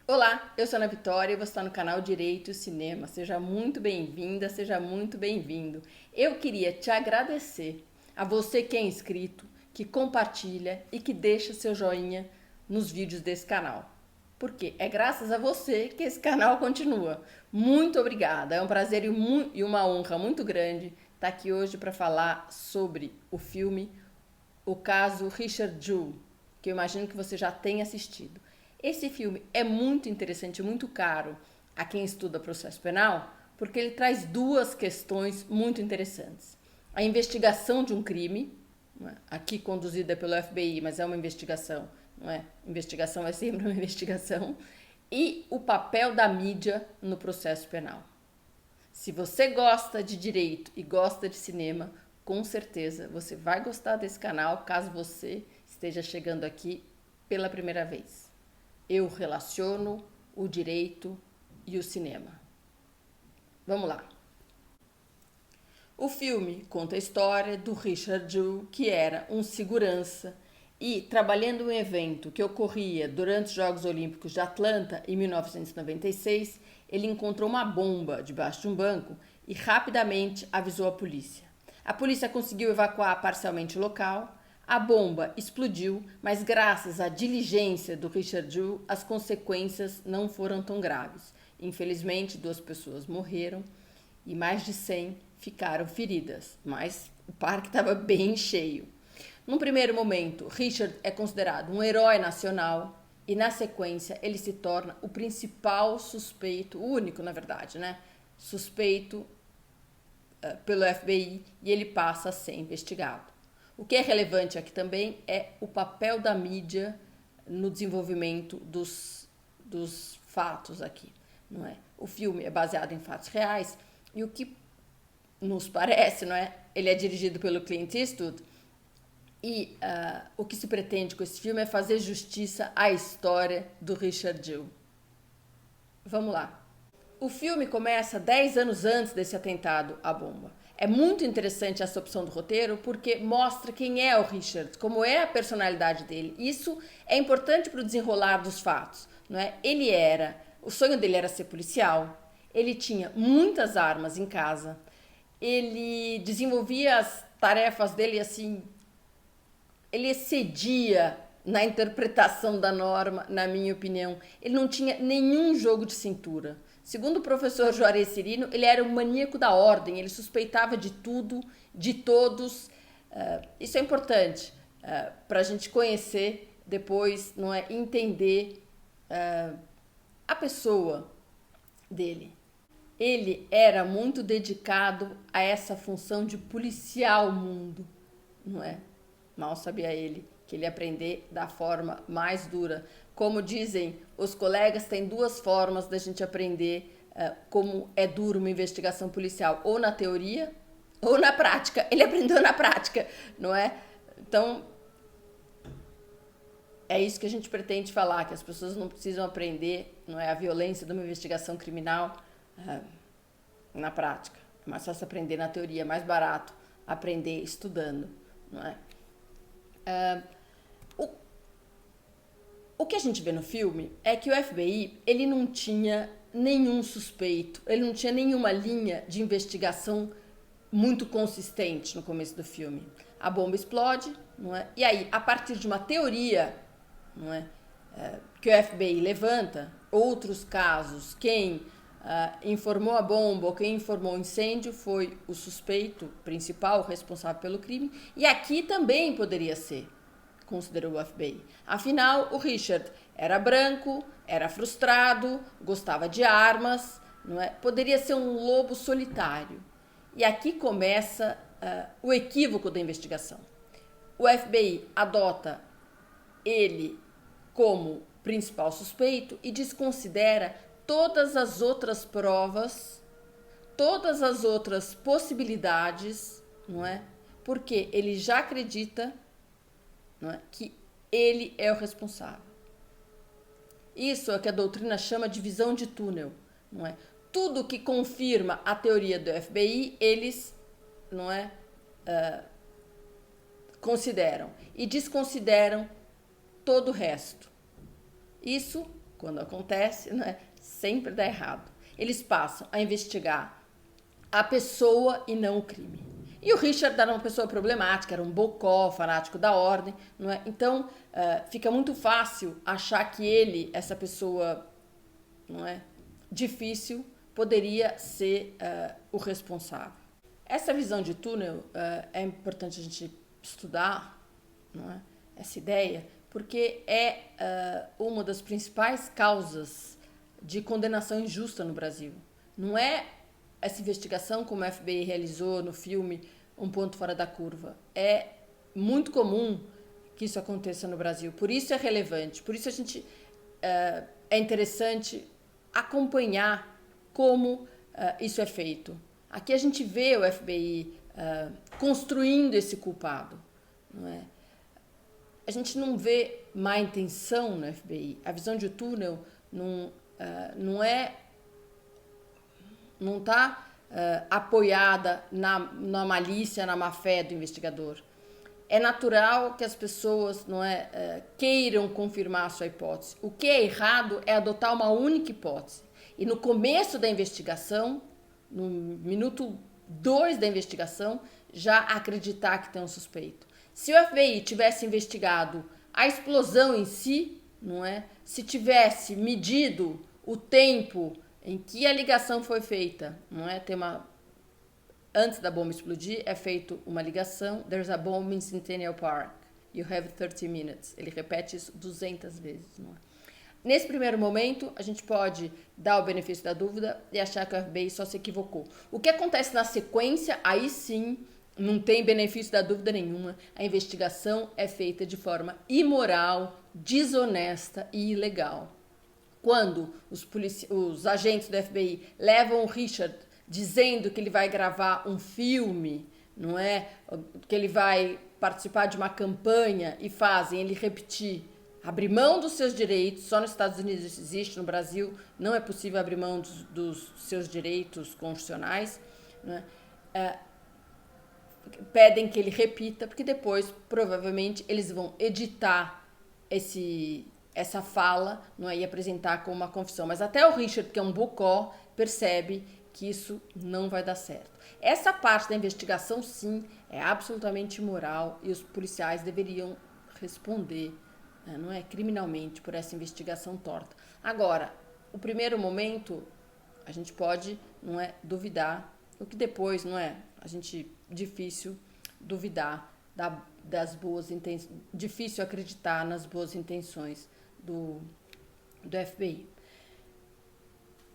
Olá, eu sou Ana Vitória e você está no canal Direito e Cinema. Seja muito bem-vinda, seja muito bem-vindo. Eu queria te agradecer a você que é inscrito, que compartilha e que deixa seu joinha nos vídeos desse canal. Porque é graças a você que esse canal continua. Muito obrigada, é um prazer e uma honra muito grande estar aqui hoje para falar sobre o filme O Caso Richard Jewell, que eu imagino que você já tenha assistido. Esse filme é muito interessante, muito caro a quem estuda processo penal, porque ele traz duas questões muito interessantes. A investigação de um crime, aqui conduzida pelo FBI, mas é uma investigação, não é? Investigação é sempre uma investigação. E o papel da mídia no processo penal. Se você gosta de direito e gosta de cinema, com certeza você vai gostar desse canal caso você esteja chegando aqui pela primeira vez. Eu relaciono o direito e o cinema. Vamos lá. O filme conta a história do Richard Jewell, que era um segurança e, trabalhando em um evento que ocorria durante os Jogos Olímpicos de Atlanta, em 1996, ele encontrou uma bomba debaixo de um banco e rapidamente avisou a polícia. A polícia conseguiu evacuar parcialmente o local. A bomba explodiu, mas graças à diligência do Richard Jewell, as consequências não foram tão graves. Infelizmente, 2 pessoas morreram e mais de 100 ficaram feridas, mas o parque estava bem cheio. Num primeiro momento, Richard é considerado um herói nacional e, na sequência, ele se torna o principal suspeito, o único, na verdade, né? Suspeito pelo FBI e ele passa a ser investigado. O que é relevante aqui também é o papel da mídia no desenvolvimento dos fatos aqui, não é? O filme é baseado em fatos reais e o que nos parece, não é? Ele é dirigido pelo Clint Eastwood e o que se pretende com esse filme é fazer justiça à história do Richard Jewell. Vamos lá. O filme começa 10 anos antes desse atentado à bomba. É muito interessante essa opção do roteiro porque mostra quem é o Richard, como é a personalidade dele. Isso é importante para o desenrolar dos fatos, não é? O sonho dele era ser policial, ele tinha muitas armas em casa, ele desenvolvia as tarefas dele assim, ele excedia na interpretação da norma, na minha opinião. Ele não tinha nenhum jogo de cintura. Segundo o professor Juarez Cirino, ele era um maníaco da ordem, ele suspeitava de tudo, de todos. Isso é importante para a gente conhecer depois, não é, entender a pessoa dele. Ele era muito dedicado a essa função de policiar o mundo, não é? Mal sabia ele que ele ia aprender da forma mais dura. Como dizem os colegas, tem 2 formas da gente aprender como é duro uma investigação policial, ou na teoria ou na prática. Ele aprendeu na prática, não é? Então, é isso que a gente pretende falar, que as pessoas não precisam aprender, não é, a violência de uma investigação criminal na prática. É mais fácil aprender na teoria, é mais barato aprender estudando, não é? O que a gente vê no filme é que o FBI, ele não tinha nenhum suspeito, ele não tinha nenhuma linha de investigação muito consistente no começo do filme. A bomba explode, não é? E aí, a partir de uma teoria, não é, que o FBI levanta, outros casos, quem informou a bomba ou quem informou o incêndio foi o suspeito principal, responsável pelo crime, e aqui também poderia ser, considerou o FBI. Afinal, o Richard era branco, era frustrado, gostava de armas, não é? Poderia ser um lobo solitário. E aqui começa o equívoco da investigação. O FBI adota ele como principal suspeito e desconsidera todas as outras provas, todas as outras possibilidades, não é? Porque ele já acredita, não é, que ele é o responsável. Isso é o que a doutrina chama de visão de túnel, não é? Tudo que confirma a teoria do FBI, eles, não é, consideram e desconsideram todo o resto. Isso quando acontece, né, sempre dá errado. Eles passam a investigar a pessoa e não o crime. E o Richard era uma pessoa problemática, era um bocó, fanático da ordem, não é? Então fica muito fácil achar que ele, essa pessoa, não é, difícil, poderia ser o responsável. Essa visão de túnel é importante a gente estudar, não é? Essa ideia, porque é uma das principais causas de condenação injusta no Brasil. Não é essa investigação como o FBI realizou no filme Um Ponto Fora da Curva. É muito comum que isso aconteça no Brasil. Por isso é relevante, por isso é interessante acompanhar como isso é feito. Aqui a gente vê o FBI construindo esse culpado, não é? A gente não vê má intenção no FBI. A visão de túnel não está apoiada na malícia, na má fé do investigador. É natural que as pessoas queiram confirmar a sua hipótese. O que é errado é adotar uma única hipótese. E no começo da investigação, no minuto 2 da investigação, já acreditar que tem um suspeito. Se o FBI tivesse investigado a explosão em si, não é? Se tivesse medido o tempo em que a ligação foi feita, não é? Antes da bomba explodir, é feita uma ligação. There's a bomb in Centennial Park. You have 30 minutes. Ele repete isso 200 vezes, não é? Nesse primeiro momento, a gente pode dar o benefício da dúvida e achar que o FBI só se equivocou. O que acontece na sequência, aí sim, não tem benefício da dúvida nenhuma. A investigação é feita de forma imoral, desonesta e ilegal. Quando os agentes do FBI levam o Richard dizendo que ele vai gravar um filme, não é? Que ele vai participar de uma campanha e fazem ele repetir, abrir mão dos seus direitos. Só nos Estados Unidos isso existe, no Brasil não é possível abrir mão dos seus direitos constitucionais, não é? Pedem que ele repita, porque depois, provavelmente, eles vão editar essa fala, não é? E apresentar como uma confissão. Mas até o Richard, que é um bocó, percebe que isso não vai dar certo. Essa parte da investigação, sim, é absolutamente imoral e os policiais deveriam responder, não é, criminalmente por essa investigação torta. Agora, o primeiro momento, a gente pode, não é, duvidar, o que depois, não é, difícil duvidar das boas intenções, difícil acreditar nas boas intenções do FBI.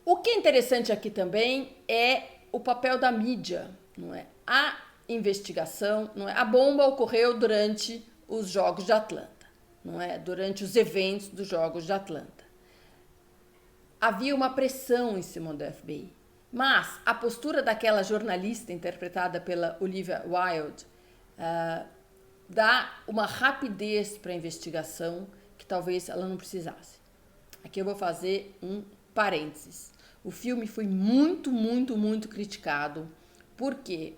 O que é interessante aqui também é o papel da mídia, não é? A investigação, não é? A bomba ocorreu durante os Jogos de Atlanta, não é? Durante os eventos dos Jogos de Atlanta. Havia uma pressão em cima do FBI. Mas a postura daquela jornalista interpretada pela Olivia Wilde dá uma rapidez para a investigação que talvez ela não precisasse. Aqui eu vou fazer um parênteses. O filme foi muito, muito, muito criticado porque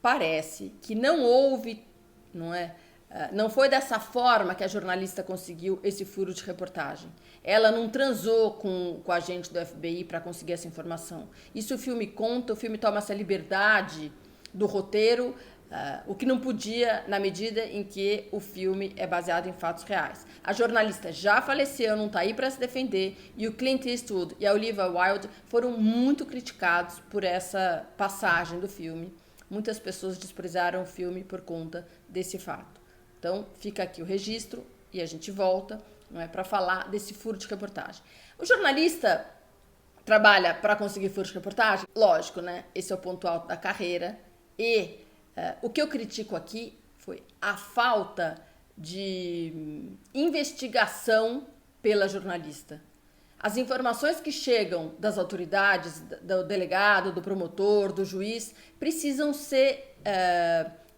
parece que não houve, não é? Não foi dessa forma que a jornalista conseguiu esse furo de reportagem. Ela não transou com o agente do FBI para conseguir essa informação. Isso o filme conta, o filme toma essa liberdade do roteiro, o que não podia na medida em que o filme é baseado em fatos reais. A jornalista já faleceu, não está aí para se defender, e o Clint Eastwood e a Olivia Wilde foram muito criticados por essa passagem do filme. Muitas pessoas desprezaram o filme por conta desse fato. Então, fica aqui o registro e a gente volta, não é, para falar desse furo de reportagem. O jornalista trabalha para conseguir furo de reportagem? Lógico, né? Esse é o ponto alto da carreira. E o que eu critico aqui foi a falta de investigação pela jornalista. As informações que chegam das autoridades, do delegado, do promotor, do juiz, precisam ser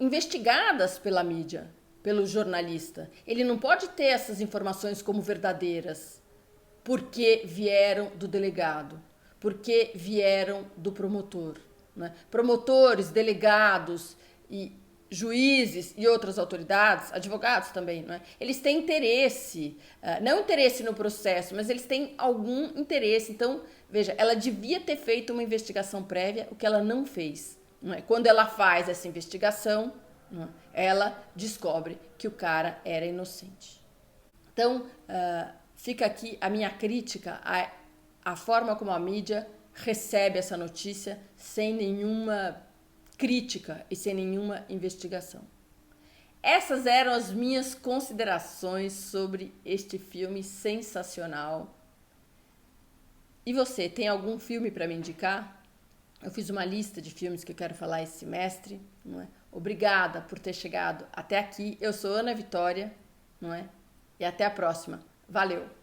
investigadas pela mídia, pelo jornalista. Ele não pode ter essas informações como verdadeiras porque vieram do delegado, porque vieram do promotor, né? Promotores, delegados e juízes e outras autoridades, advogados também, não é? Eles têm interesse, não interesse no processo, mas eles têm algum interesse. Então, veja, ela devia ter feito uma investigação prévia, o que ela não fez. Não é? Quando ela faz essa investigação, não é? Ela descobre que o cara era inocente. Então, fica aqui a minha crítica à forma como a mídia recebe essa notícia sem nenhuma crítica e sem nenhuma investigação. Essas eram as minhas considerações sobre este filme sensacional. E você, tem algum filme para me indicar? Eu fiz uma lista de filmes que eu quero falar esse semestre, não é? Obrigada por ter chegado até aqui. Eu sou Ana Vitória, não é? E até a próxima. Valeu!